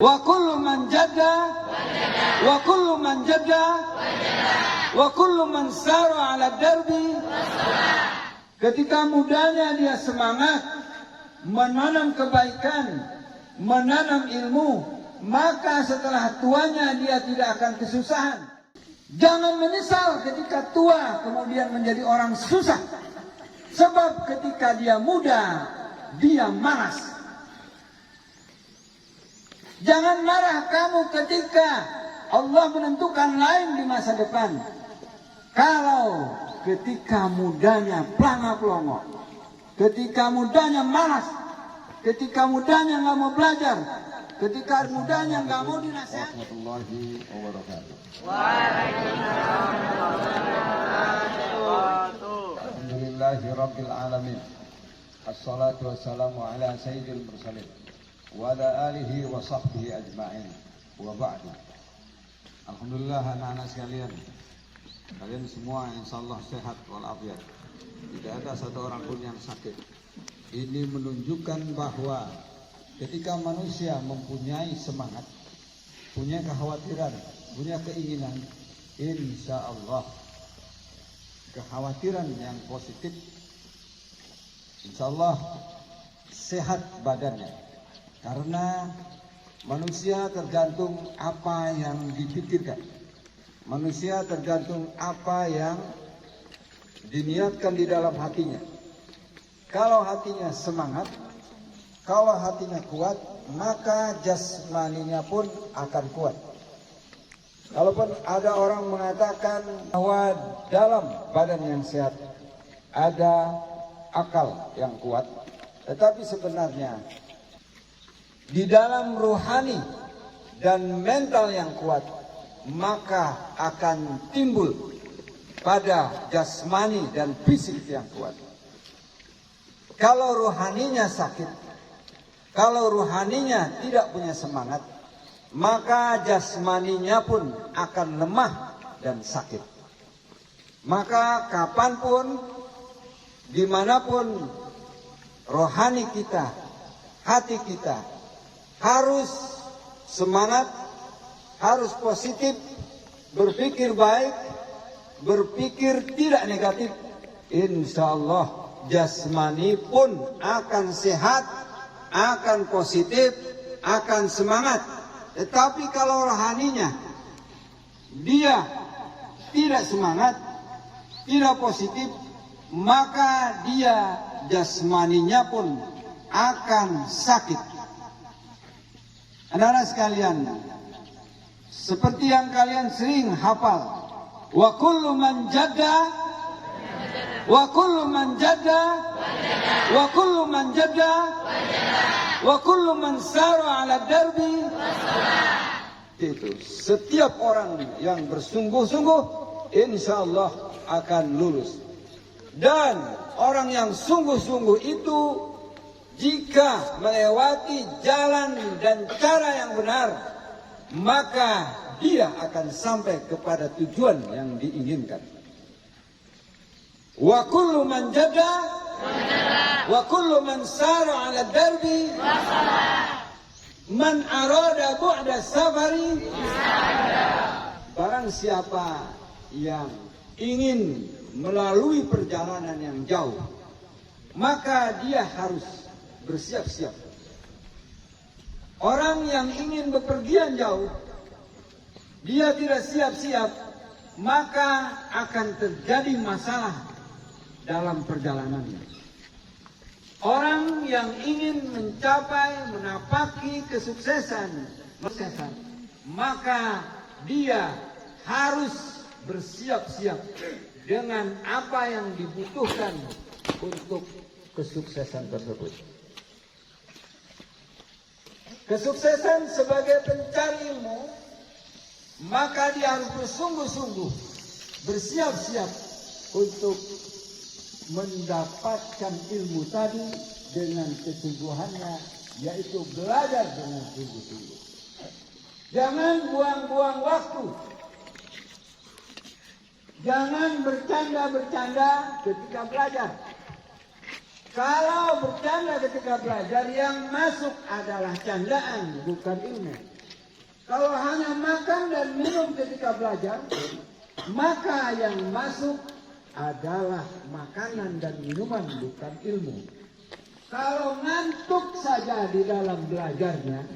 Wa kullu man jadda wa kullu man jadda wa kullu man sara ala darbi. Ketika mudanya dia semangat menanam kebaikan, menanam ilmu, maka setelah tuanya dia tidak akan kesusahan. Jangan menyesal ketika tua kemudian menjadi orang susah. Sebab ketika dia muda, dia malas. Jangan marah kamu ketika Allah menentukan lain di masa depan. Kalau ketika mudanya pelanga-pelongo, ketika mudanya malas, ketika mudanya nggak mau belajar, ketika mudanya nggak mau dinasihati. Warahmatullahi wabarakatuh. Alhamdulillahi rabbil alamin. Assalatu wassalamu ala sayyidil mursalin wa ala alihi wa sahbihi ajma'in. Wa ba'du. Alhamdulillah anak-anak sekalian, kalian semua insyaallah sehat walafiat. Tidak ada satu orang pun yang sakit. Ini menunjukkan bahwa ketika manusia mempunyai semangat, punya kekhawatiran, punya keinginan, insya Allah kekhawatiran yang positif, insya Allah sehat badannya. Karena manusia tergantung apa yang dipikirkan, manusia tergantung apa yang diniatkan di dalam hatinya. Kalau hatinya semangat, kalau hatinya kuat, maka jasmaninya pun akan kuat. Kalaupun ada orang mengatakan bahwa dalam badan yang sehat ada akal yang kuat, tetapi sebenarnya di dalam ruhani dan mental yang kuat, maka akan timbul pada jasmani dan fisik yang kuat. Kalau ruhaninya sakit, kalau ruhaninya tidak punya semangat, maka jasmaninya pun akan lemah dan sakit. Maka kapanpun, dimanapun rohani kita, hati kita harus semangat, harus positif, berpikir baik, berpikir tidak negatif. Insya Allah jasmani pun akan sehat, akan positif, akan semangat. Tetapi kalau rohaninya dia tidak semangat, tidak positif, maka dia jasmaninya pun akan sakit. Anak-anak sekalian, seperti yang kalian sering hafal, wa kullu man jadda wa kullu man jadda wa kullu man jadda wa kullu man sara ala darbi. Itu setiap orang yang bersungguh-sungguh insya Allah akan lulus. Dan orang yang sungguh-sungguh itu jika melewati jalan dan cara yang benar, maka dia akan sampai kepada tujuan yang diinginkan. Wa kullu man jadda wa kullu man sara ala darbi man arada bu'da safari. Barang siapa yang ingin melalui perjalanan yang jauh, maka dia harus bersiap-siap. Orang yang ingin bepergian jauh, dia tidak siap-siap, maka akan terjadi masalah dalam perjalanannya. Orang yang ingin mencapai, menapaki kesuksesan, maka dia harus bersiap-siap dengan apa yang dibutuhkan untuk kesuksesan tersebut. Kesuksesan sebagai pencari ilmu, maka dia harus bersungguh-sungguh, bersiap-siap untuk mendapatkan ilmu tadi dengan kesungguhannya, yaitu belajar dengan sungguh-sungguh. Jangan buang-buang waktu. Jangan bercanda-bercanda ketika belajar. Kalau bercanda ketika belajar, yang masuk adalah candaan, bukan ilmu. Kalau hanya makan dan minum ketika belajar, maka yang masuk adalah makanan dan minuman, bukan ilmu. Kalau ngantuk saja di dalam belajarnya,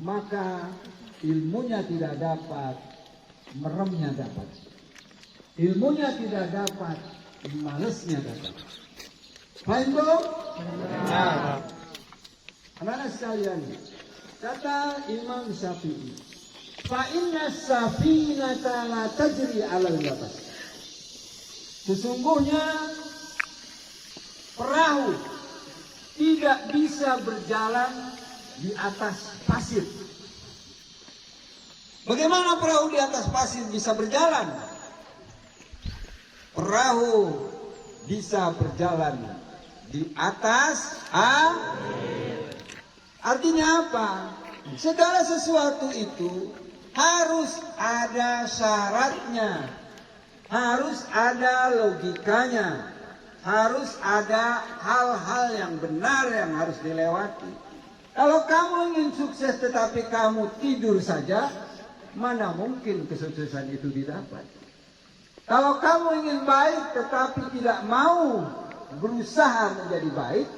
maka ilmunya tidak dapat, meremnya dapat. Ilmunya tidak dapat, malesnya dapat. Paham belum? Anak-anak sekalian, kata Imam Syafi'i, fa inna safinata la tajri 'alal yabas. Sesungguhnya perahu tidak bisa berjalan di atas pasir. Bagaimana perahu di atas pasir bisa berjalan? Perahu bisa berjalan di atas air. Artinya apa? Segala sesuatu itu harus ada syaratnya, harus ada logikanya, harus ada hal-hal yang benar yang harus dilewati. Kalau kamu ingin sukses tetapi kamu tidur saja, mana mungkin kesuksesan itu didapat. Kalau kamu ingin baik tetapi tidak mau berusaha menjadi baik,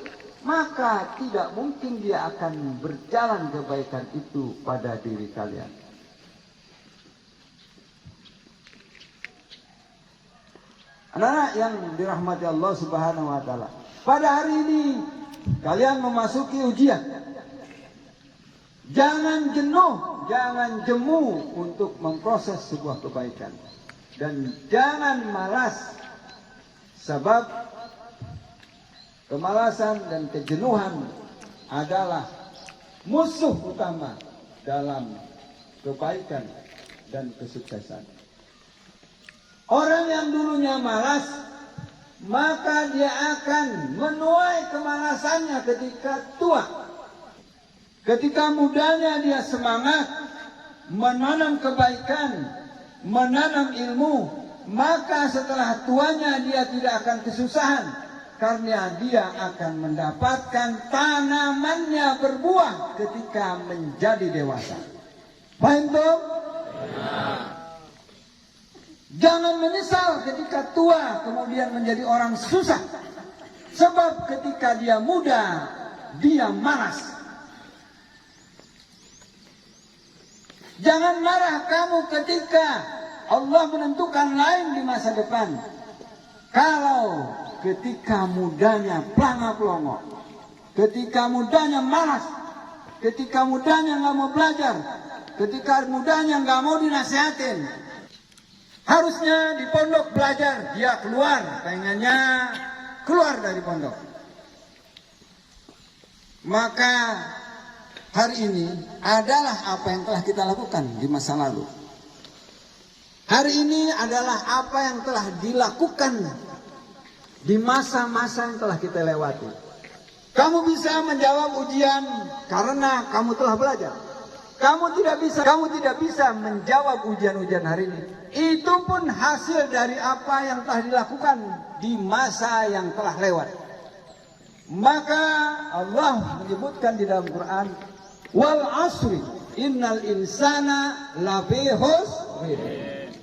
maka tidak mungkin dia akan berjalan kebaikan itu pada diri kalian. Anak-anak yang dirahmati Allah Subhanahu wa taala, pada hari ini kalian memasuki ujian. Jangan jenuh, jangan jemu untuk memproses sebuah kebaikan. Dan jangan malas, sebab kemalasan dan kejenuhan adalah musuh utama dalam kebaikan dan kesuksesan. Orang yang dulunya malas, maka dia akan menuai kemalasannya ketika tua. Ketika mudanya dia semangat menanam kebaikan, menanam ilmu, maka setelah tuanya dia tidak akan kesusahan, karena dia akan mendapatkan tanamannya berbuah ketika menjadi dewasa. Paham tuh? Jangan menyesal ketika tua kemudian menjadi orang susah. Sebab ketika dia muda, dia malas. Jangan marah kamu ketika Allah menentukan lain di masa depan. Kalau ketika mudanya pelanga-pelongo, ketika mudanya malas, ketika mudanya nggak mau belajar, ketika mudanya nggak mau dinasihatin, harusnya di pondok belajar, dia keluar, pengennya keluar dari pondok. Maka hari ini adalah apa yang telah kita lakukan di masa lalu. Hari ini adalah apa yang telah dilakukan di masa-masa yang telah kita lewati. Kamu bisa menjawab ujian karena kamu telah belajar. Kamu tidak bisa menjawab ujian-ujian hari ini. Itu pun hasil dari apa yang telah dilakukan di masa yang telah lewat. Maka Allah menyebutkan di dalam Quran, wal asri innal insana lafi khusr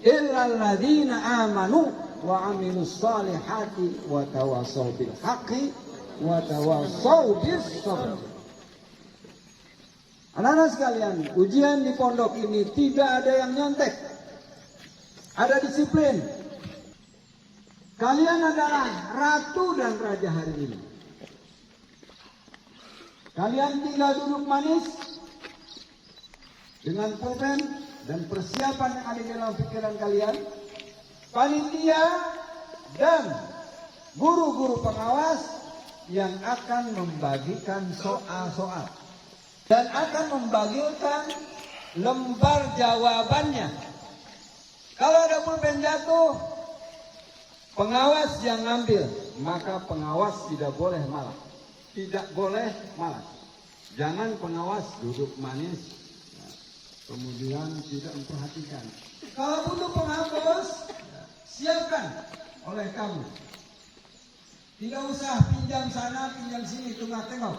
illa alladziina aamanu wa 'amilus shalihati wa tawassaw bil haqqi wa tawassaw bis sabr. Anak-anak sekalian, ujian di pondok ini tidak ada yang nyontek. Ada disiplin. Kalian adalah ratu dan raja hari ini. Kalian tinggal duduk manis dengan pulpen dan persiapan yang ada di dalam pikiran kalian. Panitia dan guru-guru pengawas yang akan membagikan soal-soal dan akan membagikan lembar jawabannya. Kalau ada pulpen jatuh, pengawas yang ngambil, maka pengawas tidak boleh malas. Tidak boleh malas. Jangan pengawas duduk manis, kemudian tidak memperhatikan. Kalau butuh penghapus, siapkan oleh kamu. Tidak usah pinjam sana, pinjam sini, tengok-tengok.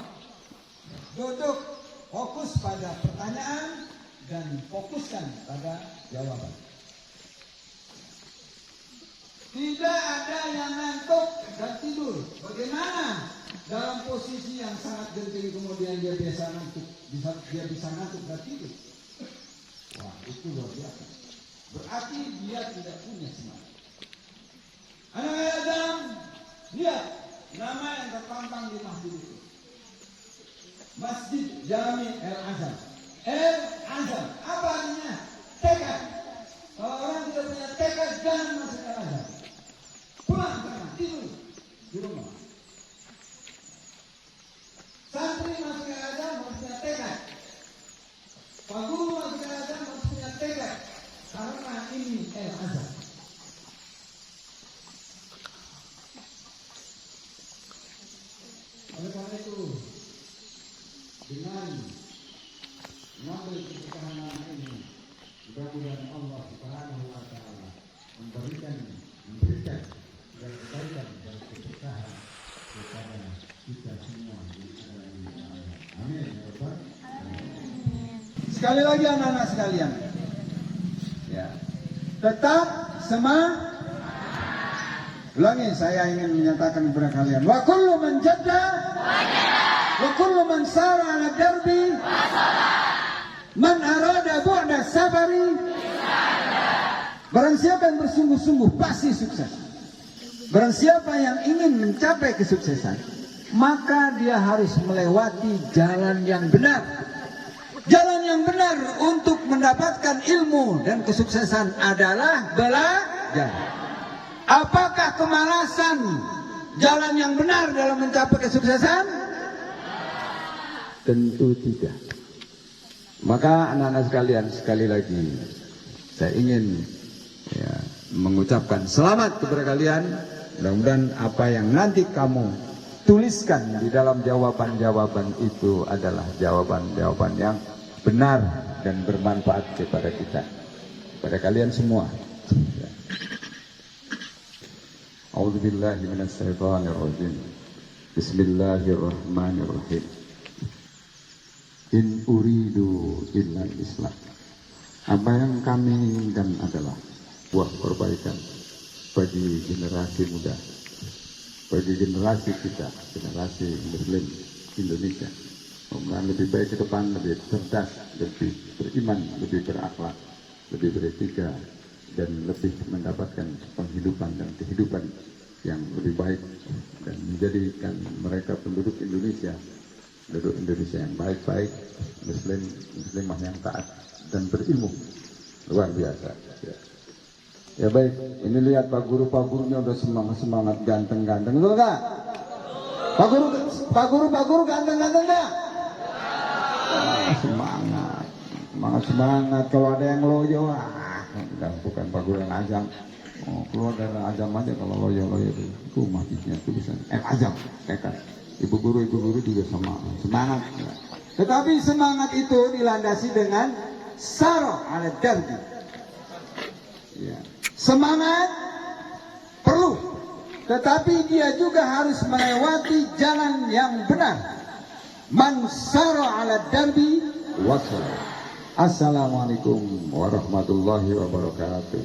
Duduk, fokus pada pertanyaan, dan fokuskan pada jawaban. Tidak ada yang ngantuk dan tidur. Bagaimana dalam posisi yang sangat genting kemudian dia biasa ngantuk, dia bisa ngantuk dan tidur? Wah, itu luar biasa. Berarti dia tidak punya semangat. Anak Adam, lihat nama yang terpampang di masjid itu. Masjid Jami El Azam. El Azam, apa artinya? Tekad. Kalau orang tidak punya tekad, jangan masuk El Azam. Pulang sana, tidur di rumah. Santri masuk El Azam harus punya tekad. Pak Guru masuk El Azam harus punya tekad. Karena ini El Azam. Oleh karena itu, dengan mengambil keberkahan ini, mudah-mudahan Allah Subhanahu wa Ta'ala memberikan dan kebaikan dan keberkahan kepada kita semua. Amin. Sekali lagi anak-anak sekalian, ya, tetap semangat. Ulangi, saya ingin menyatakan kepada kalian, wa kullu man jadda wa kullu man sara ala darbi man arada bu'da sabari. Barang siapa yang bersungguh-sungguh pasti sukses. Barang siapa yang ingin mencapai kesuksesan, maka dia harus melewati jalan yang benar. Jalan yang benar untuk mendapatkan ilmu dan kesuksesan adalah belajar. Apakah kemalasan jalan yang benar dalam mencapai kesuksesan? Tentu tidak. Maka anak-anak sekalian, sekali lagi saya ingin mengucapkan selamat kepada kalian. Mudah-mudahan apa yang nanti kamu tuliskan di dalam jawaban-jawaban itu adalah jawaban-jawaban yang benar dan bermanfaat kepada kita, kepada kalian semua. A'udzubillahi minasyaitonirrajim. Bismillahirrahmanirrahim. In uridu illal islah. Apa yang kami inginkan adalah buah perbaikan bagi generasi muda, bagi generasi kita, generasi Muslim Indonesia. Semoga lebih baik ke depan, lebih cerdas, lebih beriman, lebih berakhlak, lebih beretika, dan lebih mendapatkan penghidupan dan kehidupan yang lebih baik, dan menjadikan mereka penduduk Indonesia yang baik-baik, muslimah yang taat dan berilmu. Luar biasa. Ya baik, ini lihat Pak Gurunya udah semangat ganteng-ganteng, betul nggak? Pak Guru ganteng-ganteng nggak? Semangat. Kalau ada yang loyo, bukan Pak Guru yang ajang. Keluar dari ajam aja kalau loyo itu matinya itu bisa. Ajam, tekad. Ibu guru juga sama semangat. Tetapi semangat itu dilandasi dengan saro ala darbi. Ya. Semangat perlu, tetapi dia juga harus melewati jalan yang benar. Man saro ala darbi wasal. Assalamualaikum warahmatullahi wabarakatuh.